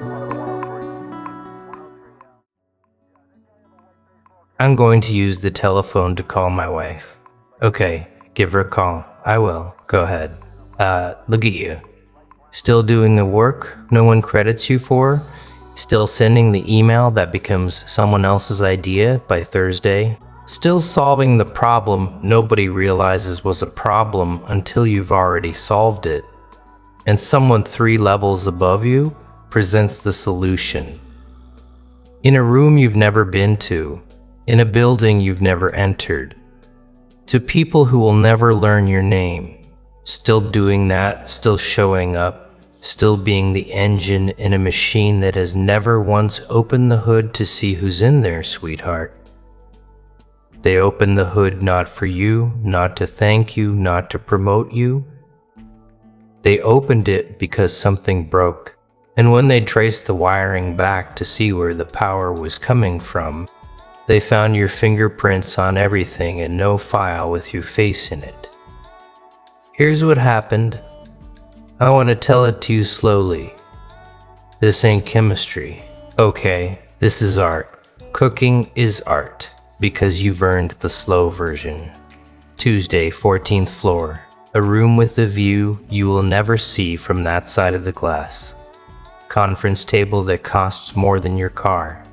I'm going to use the telephone to call my wife. Okay, give her a call. I will. Go ahead. Look at you. Still doing the work no one credits you for? Still sending the email that becomes someone else's idea by Thursday? Still solving the problem nobody realizes was a problem until you've already solved it, and someone 3 levels above you presents the solution. In a room you've never been to, in a building you've never entered, to people who will never learn your name, still doing that, still showing up, still being the engine in a machine that has never once opened the hood to see who's in there, sweetheart. They opened the hood not for you, not to thank you, not to promote you. They opened it because something broke, and when they traced the wiring back to see where the power was coming from, they found your fingerprints on everything and no file with your face in it. Here's what happened. I want to tell it to you slowly. This ain't chemistry. Okay, this is art. Cooking is art, because you've earned the slow version. Tuesday, 14th floor. A room with a view you will never see from that side of the glass. Conference table that costs more than your car.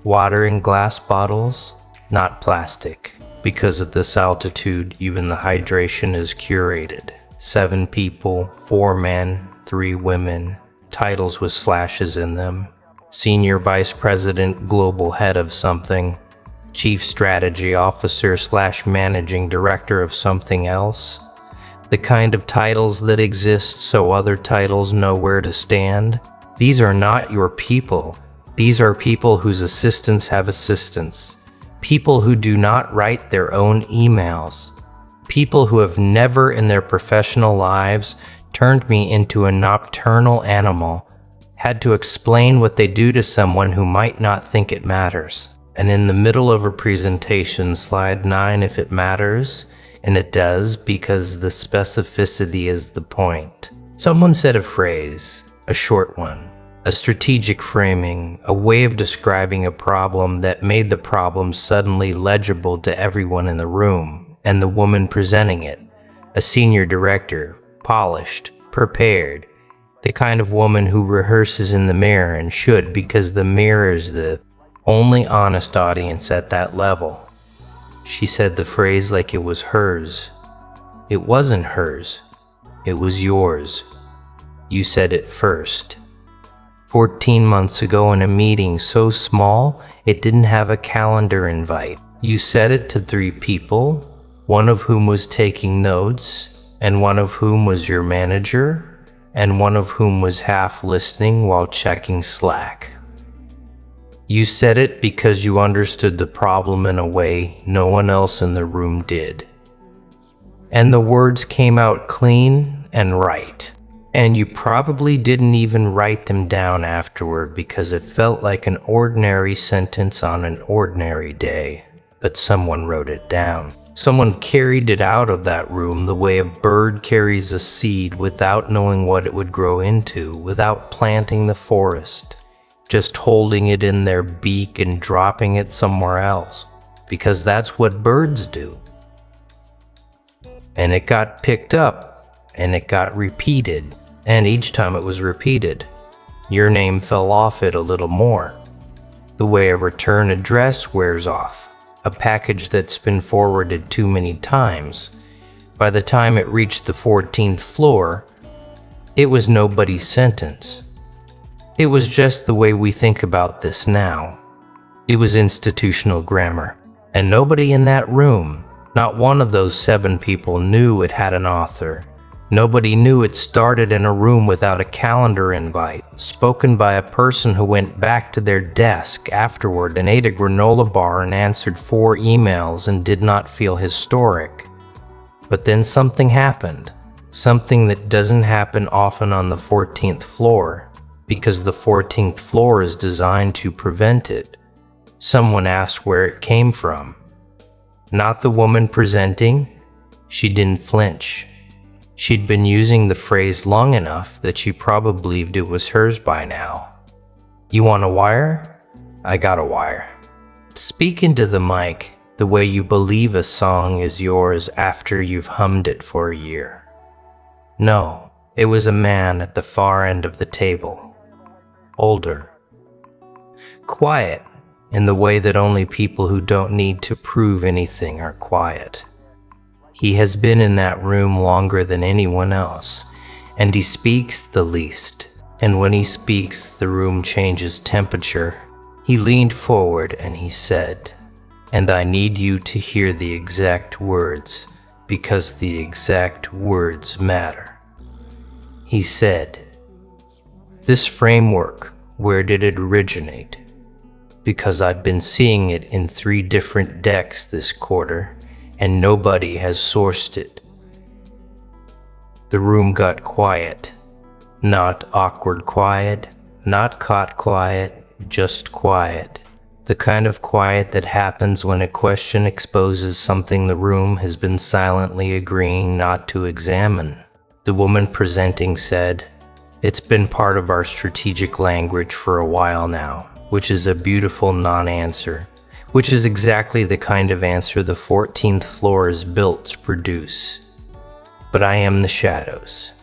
Water in glass bottles, not plastic. Because at this altitude, even the hydration is curated. 7 people, 4 men, 3 women, titles with slashes in them. Senior Vice President, Global Head of something. Chief Strategy Officer / Managing Director of something else. The kind of titles that exist so other titles know where to stand. These are not your people. These are people whose assistants have assistants. People who do not write their own emails. People who have never in their professional lives turned me into a nocturnal animal, had to explain what they do to someone who might not think it matters. And in the middle of a presentation, slide 9 if it matters, and it does because the specificity is the point. Someone said a phrase, a short one, a strategic framing, a way of describing a problem that made the problem suddenly legible to everyone in the room. And the woman presenting it, a senior director, polished, prepared, the kind of woman who rehearses in the mirror and should because the mirror is the only honest audience at that level. She said the phrase like it was hers. It wasn't hers. It was yours. You said it first. 14 months ago in a meeting so small it didn't have a calendar invite. You said it to 3 people, one of whom was taking notes, and one of whom was your manager, and one of whom was half listening while checking Slack. You said it because you understood the problem in a way no one else in the room did. And the words came out clean and right. And you probably didn't even write them down afterward because it felt like an ordinary sentence on an ordinary day, but someone wrote it down. Someone carried it out of that room the way a bird carries a seed without knowing what it would grow into, without planting the forest, just holding it in their beak and dropping it somewhere else, because that's what birds do. And it got picked up, and it got repeated, and each time it was repeated, your name fell off it a little more, the way a return address wears off. A package that's been forwarded too many times. By the time it reached the 14th floor, it was nobody's sentence. It was just the way we think about this now. It was institutional grammar. And nobody in that room, not one of those 7 people, knew it had an author. Nobody knew it started in a room without a calendar invite, spoken by a person who went back to their desk afterward and ate a granola bar and answered 4 emails and did not feel historic. But then something happened, something that doesn't happen often on the 14th floor, because the 14th floor is designed to prevent it. Someone asked where it came from. Not the woman presenting. She didn't flinch. She'd been using the phrase long enough that she probably believed it was hers by now. You want a wire? I got a wire. Speak into the mic the way you believe a song is yours after you've hummed it for a year. No, it was a man at the far end of the table. Older. Quiet, in the way that only people who don't need to prove anything are quiet. He has been in that room longer than anyone else, and he speaks the least. And when he speaks, the room changes temperature. He leaned forward and he said, "And I need you to hear the exact words, because the exact words matter." He said, "This framework, where did it originate? Because I've been seeing it in 3 different decks this quarter, and nobody has sourced it." The room got quiet. Not awkward quiet, not caught quiet, just quiet. The kind of quiet that happens when a question exposes something the room has been silently agreeing not to examine. The woman presenting said, "It's been part of our strategic language for a while now," which is a beautiful non-answer, which is exactly the kind of answer the 14th floor is built to produce. But I am the shadows.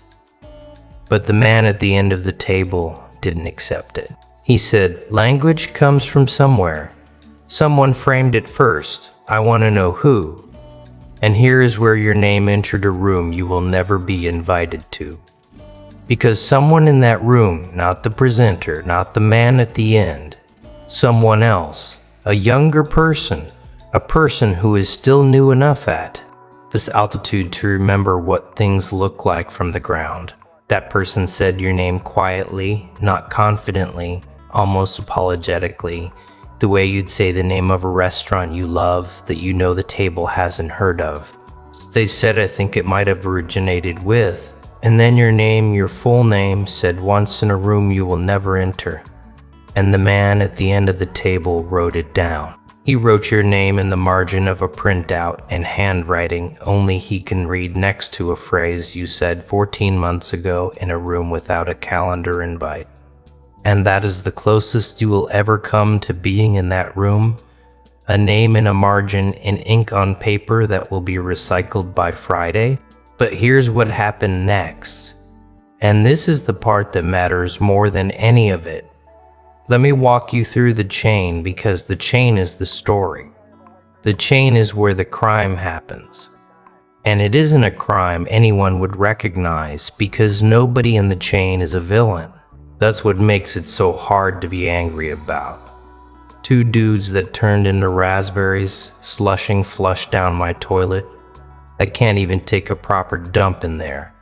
But the man at the end of the table didn't accept it. He said, "Language comes from somewhere. Someone framed it first. I want to know who. And here is where your name entered a room you will never be invited to. Because someone in that room, not the presenter, not the man at the end, someone else, a younger person, a person who is still new enough at this altitude to remember what things look like from the ground. That person said your name quietly, not confidently, almost apologetically, the way you'd say the name of a restaurant you love that you know the table hasn't heard of. They said, I think it might have originated with, and then your name, your full name, said once in a room you will never enter. And the man at the end of the table wrote it down. He wrote your name in the margin of a printout in handwriting only he can read next to a phrase you said 14 months ago in a room without a calendar invite. And that is the closest you will ever come to being in that room. A name in a margin in ink on paper that will be recycled by Friday. But here's what happened next. And this is the part that matters more than any of it. Let me walk you through the chain because the chain is the story. The chain is where the crime happens. And it isn't a crime anyone would recognize because nobody in the chain is a villain. That's what makes it so hard to be angry about. 2 dudes that turned into raspberries, slushing flush down my toilet. I can't even take a proper dump in there.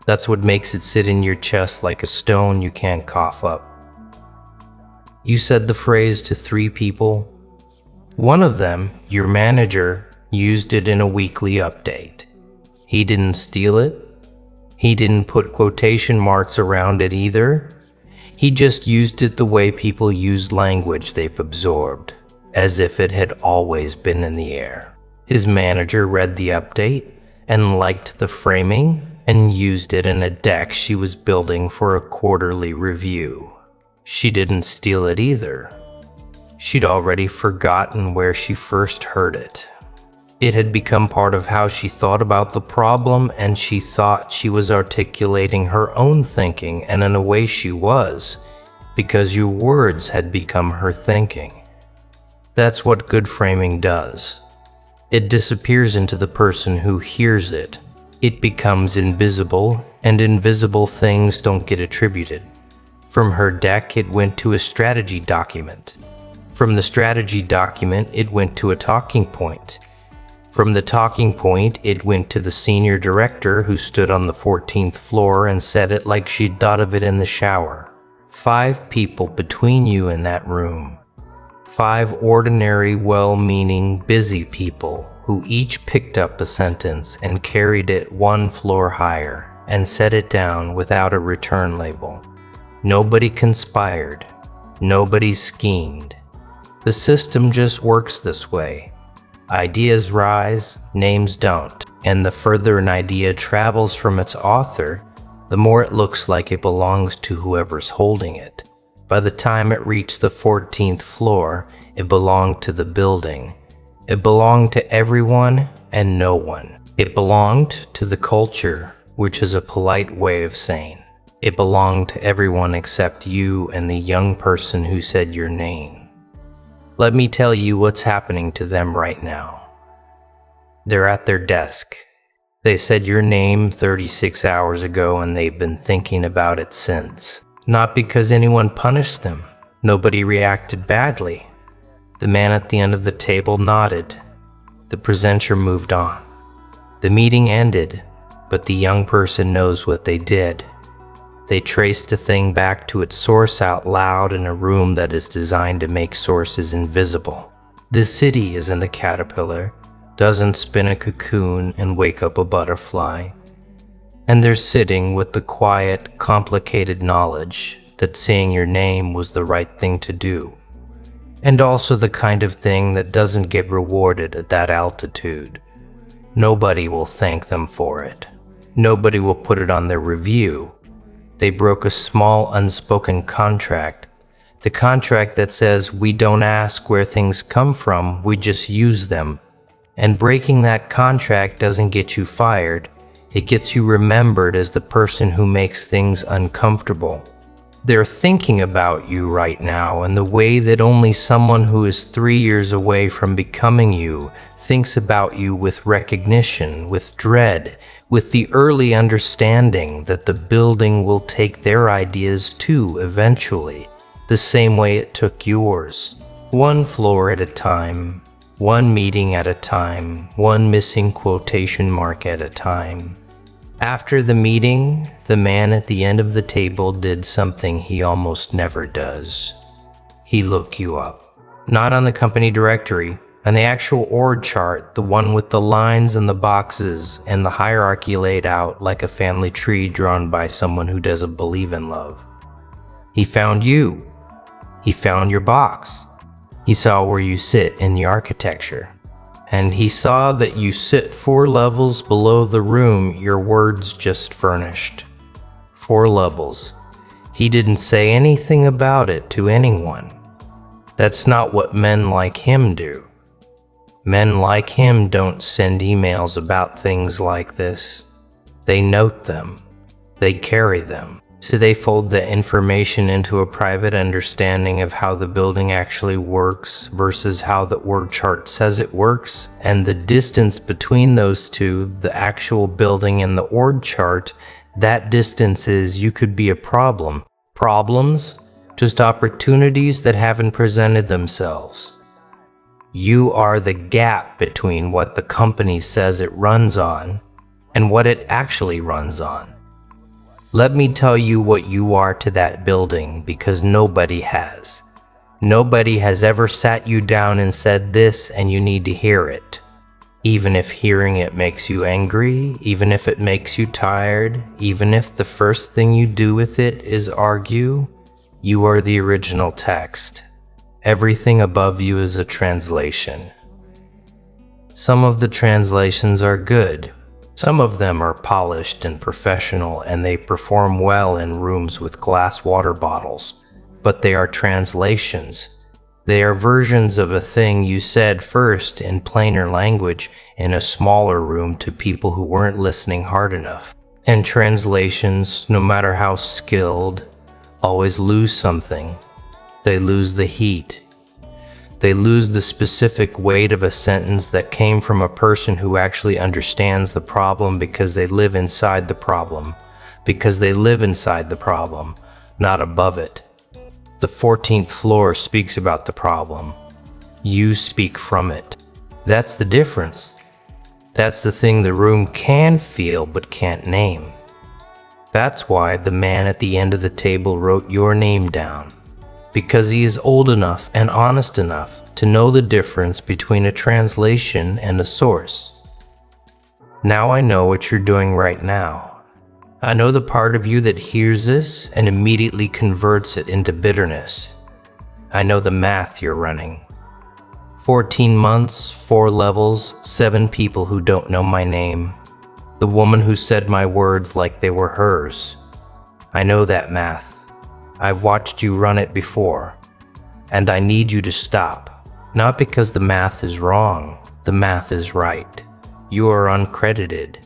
That's what makes it sit in your chest like a stone you can't cough up. You said the phrase to 3 people. One of them, your manager, used it in a weekly update. He didn't steal it. He didn't put quotation marks around it either. He just used it the way people use language they've absorbed, as if it had always been in the air. His manager read the update and liked the framing and used it in a deck she was building for a quarterly review. She didn't steal it either. She'd already forgotten where she first heard it. It had become part of how she thought about the problem, and she thought she was articulating her own thinking, and in a way she was, because your words had become her thinking. That's what good framing does. It disappears into the person who hears it. It becomes invisible, and invisible things don't get attributed. From her deck, it went to a strategy document. From the strategy document, it went to a talking point. From the talking point, it went to the senior director who stood on the 14th floor and said it like she'd thought of it in the shower. 5 people between you in that room. 5 ordinary, well-meaning, busy people who each picked up a sentence and carried it 1 floor higher and set it down without a return label. Nobody conspired. Nobody schemed. The system just works this way. Ideas rise, names don't. And the further an idea travels from its author, the more it looks like it belongs to whoever's holding it. By the time it reached the 14th floor, it belonged to the building. It belonged to everyone and no one. It belonged to the culture, which is a polite way of saying it belonged to everyone except you and the young person who said your name. Let me tell you what's happening to them right now. They're at their desk. They said your name 36 hours ago and they've been thinking about it since. Not because anyone punished them. Nobody reacted badly. The man at the end of the table nodded. The presenter moved on. The meeting ended, but the young person knows what they did. They traced a thing back to its source out loud in a room that is designed to make sources invisible. The city is in the caterpillar, doesn't spin a cocoon and wake up a butterfly. And they're sitting with the quiet, complicated knowledge that saying your name was the right thing to do. And also the kind of thing that doesn't get rewarded at that altitude. Nobody will thank them for it. Nobody will put it on their review. They broke a small unspoken contract. The contract that says we don't ask where things come from, we just use them. And breaking that contract doesn't get you fired. It gets you remembered as the person who makes things uncomfortable. They're thinking about you right now in the way that only someone who is 3 years away from becoming you thinks about you, with recognition, with dread, with the early understanding that the building will take their ideas too eventually, the same way it took yours. One floor at a time, one meeting at a time, one missing quotation mark at a time. After the meeting, the man at the end of the table did something he almost never does. He looked you up. Not on the company directory, on the actual org chart, the one with the lines and the boxes and the hierarchy laid out like a family tree drawn by someone who doesn't believe in love. He found you. He found your box. He saw where you sit in the architecture. And he saw that you sit 4 levels below the room your words just furnished. 4 levels. He didn't say anything about it to anyone. That's not what men like him do. Men like him don't send emails about things like this. They note them. They carry them. So they fold the information into a private understanding of how the building actually works versus how the org chart says it works, and the distance between those two, the actual building and the org chart, that distance is you could be a problem. Problems? Just opportunities that haven't presented themselves. You are the gap between what the company says it runs on and what it actually runs on. Let me tell you what you are to that building, because nobody has. Nobody has ever sat you down and said this, and you need to hear it. Even if hearing it makes you angry, even if it makes you tired, even if the first thing you do with it is argue, you are the original text. Everything above you is a translation. Some of the translations are good. Some of them are polished and professional, and they perform well in rooms with glass water bottles. But they are translations. They are versions of a thing you said first in plainer language in a smaller room to people who weren't listening hard enough. And translations, no matter how skilled, always lose something. They lose the heat. They lose the specific weight of a sentence that came from a person who actually understands the problem because they live inside the problem. Because they live inside the problem, not above it. The 14th floor speaks about the problem. You speak from it. That's the difference. That's the thing the room can feel but can't name. That's why the man at the end of the table wrote your name down. Because he is old enough and honest enough to know the difference between a translation and a source. Now I know what you're doing right now. I know the part of you that hears this and immediately converts it into bitterness. I know the math you're running. 14 months, 4 levels, 7 people who don't know my name. The woman who said my words like they were hers. I know that math. I've watched you run it before. And I need you to stop. Not because the math is wrong. The math is right. You are uncredited.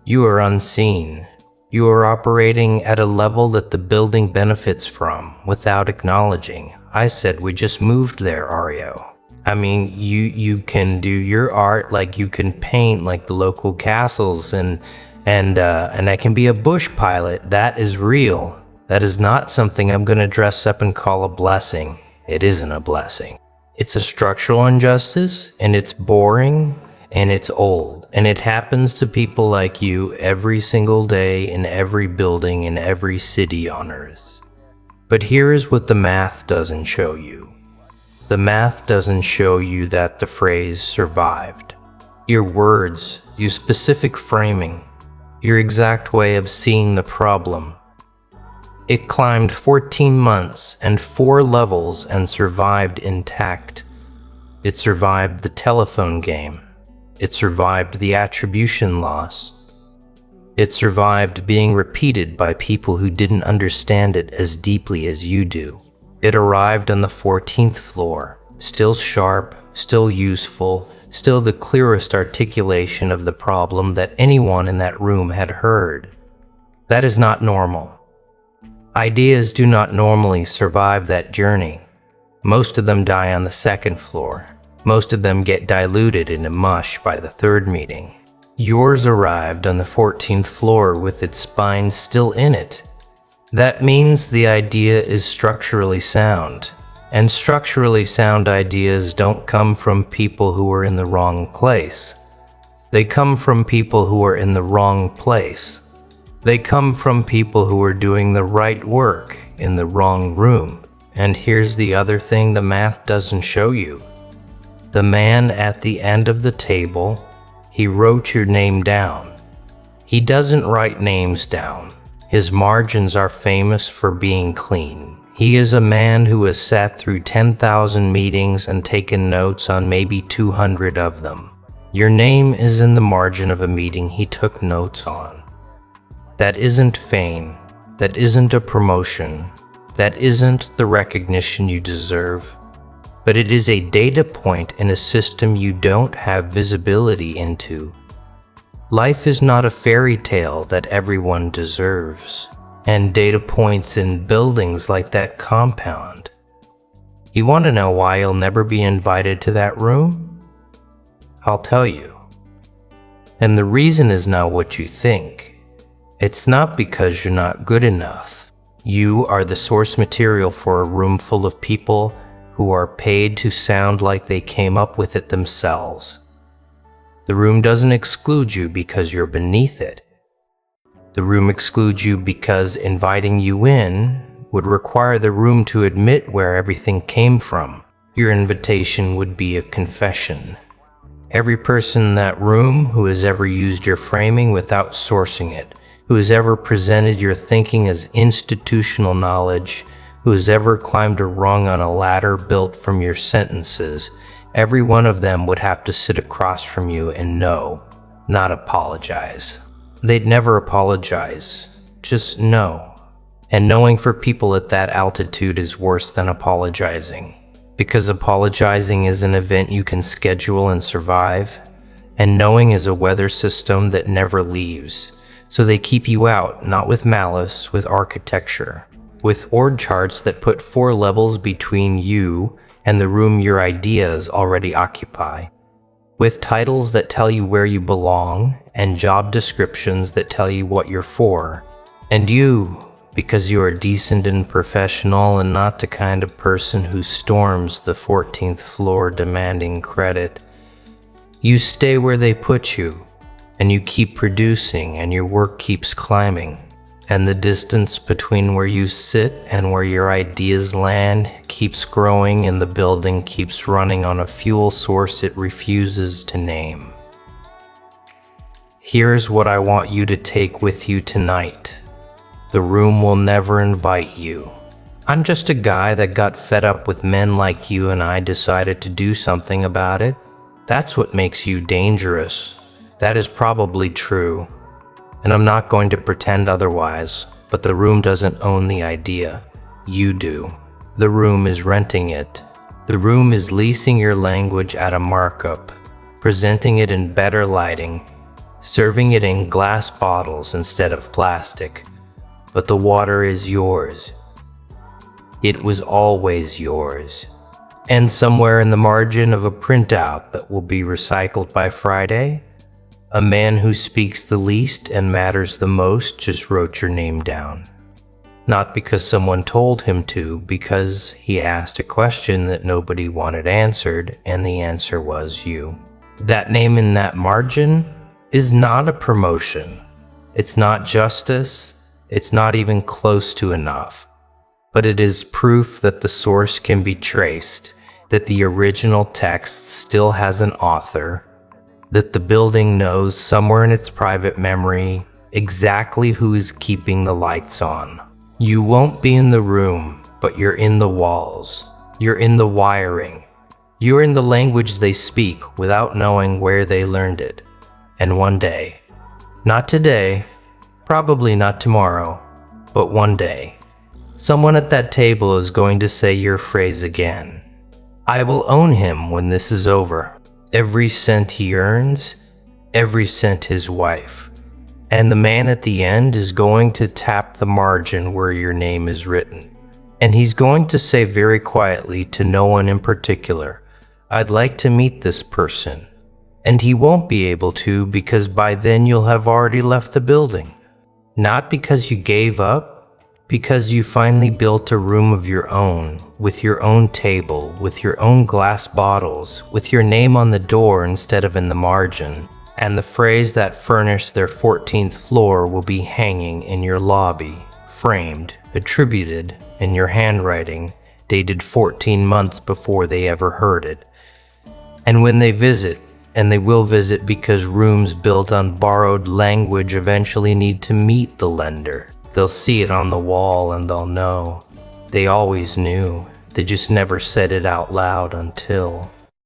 You are unseen. You are operating at a level that the building benefits from without acknowledging. I said we just moved there, Ario. I mean, you can do your art, like you can paint like the local castles, and I can be a bush pilot. That is real. That is not something I'm gonna dress up and call a blessing. It isn't a blessing. It's a structural injustice, and it's boring, and it's old, and it happens to people like you every single day in every building in every city on Earth. But here is what the math doesn't show you. The math doesn't show you that the phrase survived. Your words, your specific framing, your exact way of seeing the problem. It climbed 14 months and 4 levels and survived intact. It survived the telephone game. It survived the attribution loss. It survived being repeated by people who didn't understand it as deeply as you do. It arrived on the 14th floor, still sharp, still useful, still the clearest articulation of the problem that anyone in that room had heard. That is not normal. Ideas do not normally survive that journey. Most of them die on the 2nd floor. Most of them get diluted into mush by the 3rd meeting. Yours arrived on the 14th floor with its spine still in it. That means the idea is structurally sound, and structurally sound ideas don't come from people who are in the wrong place. They come from people who are in the wrong place. They come from people who are doing the right work in the wrong room. And here's the other thing the math doesn't show you. The man at the end of the table, he wrote your name down. He doesn't write names down. His margins are famous for being clean. He is a man who has sat through 10,000 meetings and taken notes on maybe 200 of them. Your name is in the margin of a meeting he took notes on. That isn't fame. That isn't a promotion. That isn't the recognition you deserve. But it is a data point in a system you don't have visibility into. Life is not a fairy tale that everyone deserves, and data points in buildings like that compound. You want to know why you'll never be invited to that room? I'll tell you. And the reason is not what you think. It's not because you're not good enough. You are the source material for a room full of people who are paid to sound like they came up with it themselves. The room doesn't exclude you because you're beneath it. The room excludes you because inviting you in would require the room to admit where everything came from. Your invitation would be a confession. Every person in that room who has ever used your framing without sourcing it, who has ever presented your thinking as institutional knowledge, who has ever climbed a rung on a ladder built from your sentences, every one of them would have to sit across from you and know, not apologize. They'd never apologize, just know. And knowing for people at that altitude is worse than apologizing, because apologizing is an event you can schedule and survive, and knowing is a weather system that never leaves. So they keep you out, not with malice, with architecture, with org charts that put 4 levels between you and the room your ideas already occupy, with titles that tell you where you belong and job descriptions that tell you what you're for. And you, because you are decent and professional and not the kind of person who storms the 14th floor demanding credit, you stay where they put you, and you keep producing, and your work keeps climbing. And the distance between where you sit and where your ideas land keeps growing, and the building keeps running on a fuel source it refuses to name. Here's what I want you to take with you tonight. The room will never invite you. I'm just a guy that got fed up with men like you, and I decided to do something about it. That's what makes you dangerous. That is probably true. And I'm not going to pretend otherwise, but the room doesn't own the idea. You do. The room is renting it. The room is leasing your language at a markup, presenting it in better lighting, serving it in glass bottles instead of plastic. But the water is yours. It was always yours. And somewhere in the margin of a printout that will be recycled by Friday, a man who speaks the least and matters the most just wrote your name down. Not because someone told him to, because he asked a question that nobody wanted answered, and the answer was you. That name in that margin is not a promotion. It's not justice. It's not even close to enough. But it is proof that the source can be traced, that the original text still has an author, that the building knows somewhere in its private memory exactly who is keeping the lights on. You won't be in the room, but you're in the walls. You're in the wiring. You're in the language they speak without knowing where they learned it. And one day, not today, probably not tomorrow, but one day, someone at that table is going to say your phrase again. I will own him when this is over. Every cent he earns, every cent his wife. And the man at the end is going to tap the margin where your name is written. And he's going to say very quietly to no one in particular, I'd like to meet this person. And he won't be able to because by then you'll have already left the building. Not because you gave up, because you finally built a room of your own, with your own table, with your own glass bottles, with your name on the door instead of in the margin. And the phrase that furnished their 14th floor will be hanging in your lobby, framed, attributed in your handwriting, dated 14 months before they ever heard it. And when they visit, and they will visit because rooms built on borrowed language eventually need to meet the lender, they'll see it on the wall and they'll know. They always knew. They just never said it out loud until...